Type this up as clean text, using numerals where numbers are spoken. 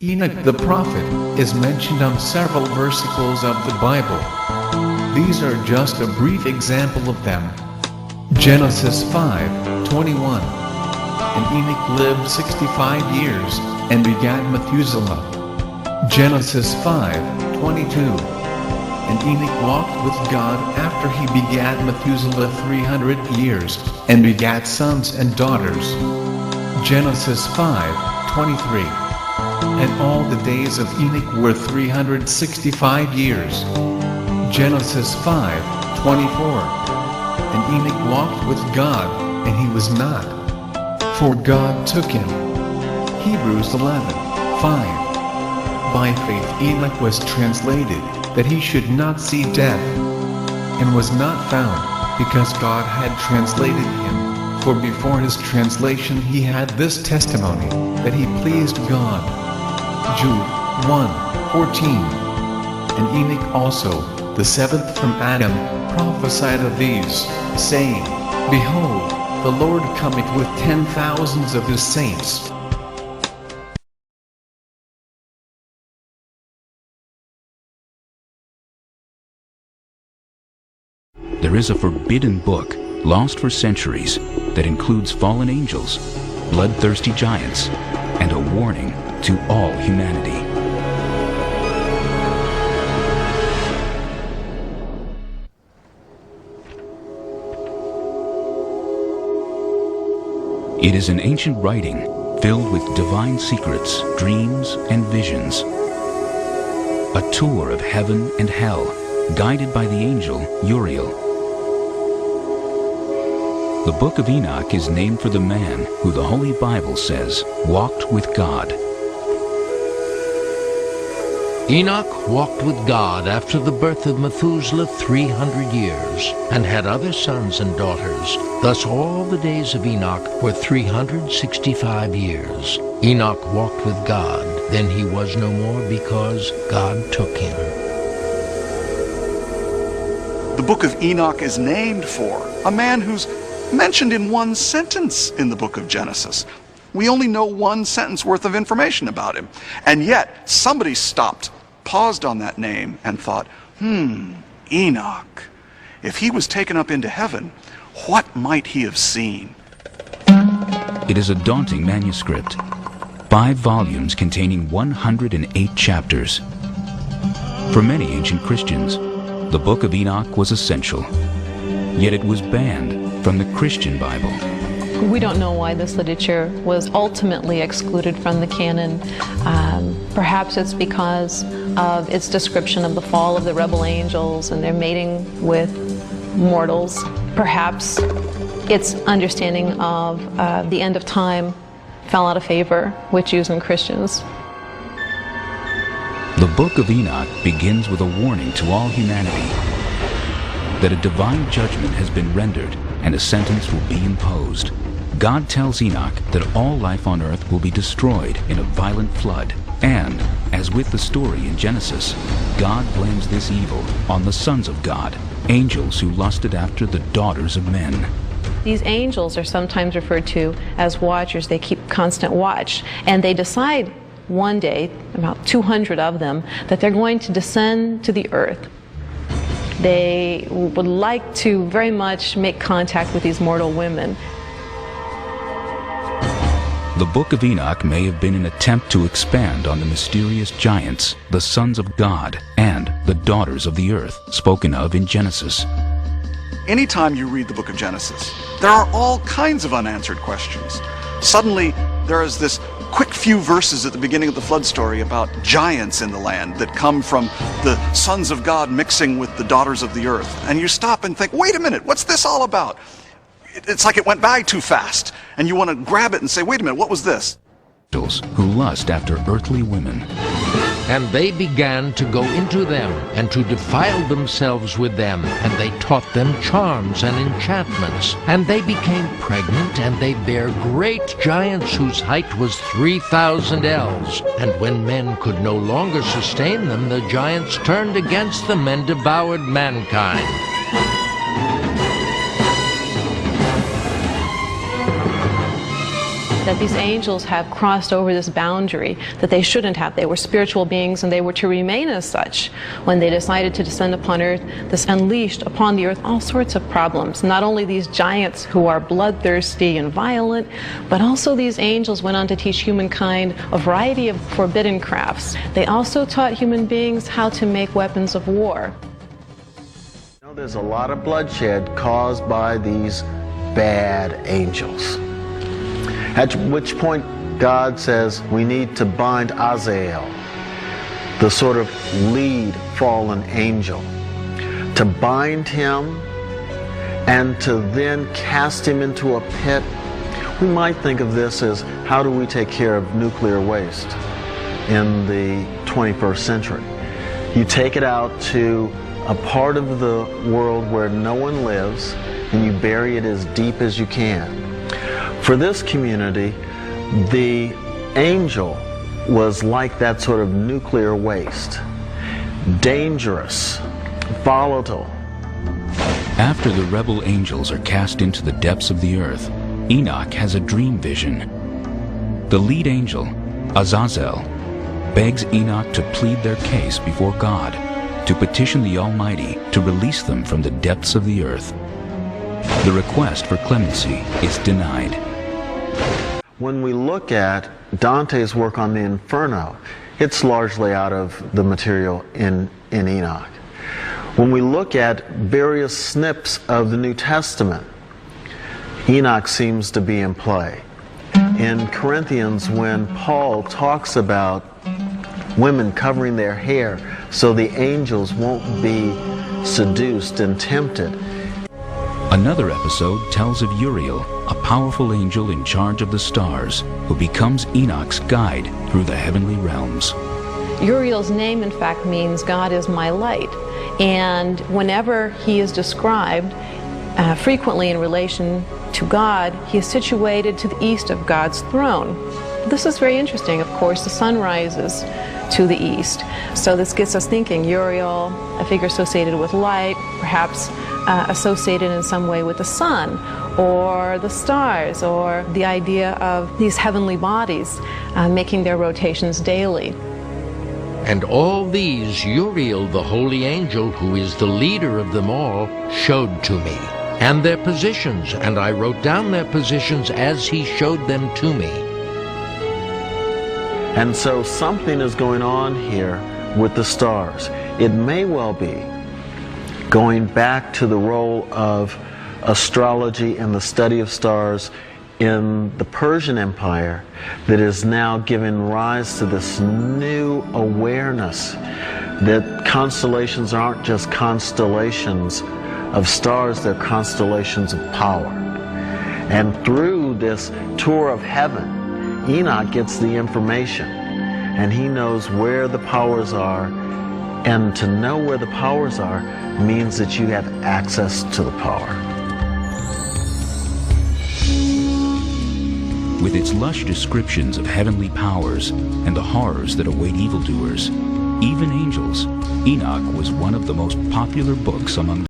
Enoch the prophet is mentioned on several versicles of the Bible. These are just a brief example of them. Genesis 5:21. And Enoch lived 65 years, and begat Methuselah. Genesis 5:22. And Enoch walked with God after he begat Methuselah 300 years, and begat sons and daughters. Genesis 5:23. And all the days of Enoch were 365 years. Genesis 5:24. And Enoch walked with God, and he was not, for God took him. Hebrews 11:5. By faith Enoch was translated, that he should not see death, and was not found, because God had translated him. For before his translation he had this testimony, that he pleased God. Jude 1:14. And Enoch also, the seventh from Adam, prophesied of these, saying, Behold, the Lord cometh with 10,000s of his saints. There is a forbidden book, lost for centuries, that includes fallen angels, bloodthirsty giants, and a warning to all humanity. It is an ancient writing filled with divine secrets, dreams, and visions. A tour of heaven and hell, guided by the angel Uriel. The Book of Enoch is named for the man who the Holy Bible says walked with God. Enoch walked with God after the birth of Methuselah 300 years, and had other sons and daughters. Thus all the days of Enoch were 365 years. Enoch walked with God, then he was no more, because God took him. The book of Enoch is named for a man who's mentioned in one sentence in the book of Genesis. We only know one sentence worth of information about him. And yet, somebody stopped, paused on that name, and thought, Enoch. If he was taken up into heaven, what might he have seen? It is a daunting manuscript. 5 volumes containing 108 chapters. For many ancient Christians, the Book of Enoch was essential. Yet it was banned from the Christian Bible. We don't know why this literature was ultimately excluded from the canon. Perhaps it's because of its description of the fall of the rebel angels and their mating with mortals. Perhaps its understanding of the end of time fell out of favor with Jews and Christians. The Book of Enoch begins with a warning to all humanity that a divine judgment has been rendered and a sentence will be imposed. God tells Enoch that all life on earth will be destroyed in a violent flood. And, as with the story in Genesis, God blames this evil on the sons of God, angels who lusted after the daughters of men. These angels are sometimes referred to as watchers. They keep constant watch. And they decide one day, about 200 of them, that they're going to descend to the earth. They would like to very much make contact with these mortal women. The Book of Enoch may have been an attempt to expand on the mysterious giants, the sons of God, and the daughters of the earth, spoken of in Genesis. Anytime you read the book of Genesis, there are all kinds of unanswered questions. Suddenly, there is this quick few verses at the beginning of the flood story about giants in the land that come from the sons of God mixing with the daughters of the earth. And you stop and think, wait a minute, what's this all about? It's like it went by too fast. And you want to grab it and say, wait a minute, what was this? Angels who lust after earthly women. And they began to go into them, and to defile themselves with them, and they taught them charms and enchantments. And they became pregnant, and they bare great giants whose height was 3,000 ells. And when men could no longer sustain them, the giants turned against them and devoured mankind. that these angels have crossed over this boundary that they shouldn't have. They were spiritual beings and they were to remain as such. When they decided to descend upon earth, this unleashed upon the earth all sorts of problems. Not only these giants who are bloodthirsty and violent, but also these angels went on to teach humankind a variety of forbidden crafts. They also taught human beings how to make weapons of war. There's a lot of bloodshed caused by these bad angels. At which point God says we need to bind Azazel, the sort of lead fallen angel, to bind him and to then cast him into a pit. We might think of this as, how do we take care of nuclear waste in the 21st century? You take it out to a part of the world where no one lives, and you bury it as deep as you can. For this community, the angel was like that sort of nuclear waste. Dangerous, volatile. After the rebel angels are cast into the depths of the earth, Enoch has a dream vision. The lead angel, Azazel, begs Enoch to plead their case before God, to petition the Almighty to release them from the depths of the earth. The request for clemency is denied. When we look at Dante's work on the Inferno, it's largely out of the material in Enoch. When we look at various snips of the New Testament, Enoch seems to be in play. In Corinthians, when Paul talks about women covering their hair so the angels won't be seduced and tempted. Another episode tells of Uriel, a powerful angel in charge of the stars, who becomes Enoch's guide through the heavenly realms. Uriel's name, in fact, means God is my light. And whenever he is described, frequently in relation to God, he is situated to the east of God's throne. This is very interesting. Of course, the sun rises to the east. So this gets us thinking, Uriel, a figure associated with light, perhaps associated in some way with the sun, or the stars, or the idea of these heavenly bodies making their rotations daily. And all these Uriel, the holy angel, who is the leader of them all, showed to me, and their positions, and I wrote down their positions as he showed them to me. And so something is going on here with the stars. It may well be going back to the role of astrology and the study of stars in the Persian Empire that is now giving rise to this new awareness that constellations aren't just constellations of stars, they're constellations of power. And through this tour of heaven, Enoch gets the information, and he knows where the powers are, and to know where the powers are means that you have access to the power. With its lush descriptions of heavenly powers and the horrors that await evildoers, even angels, Enoch was one of the most popular books among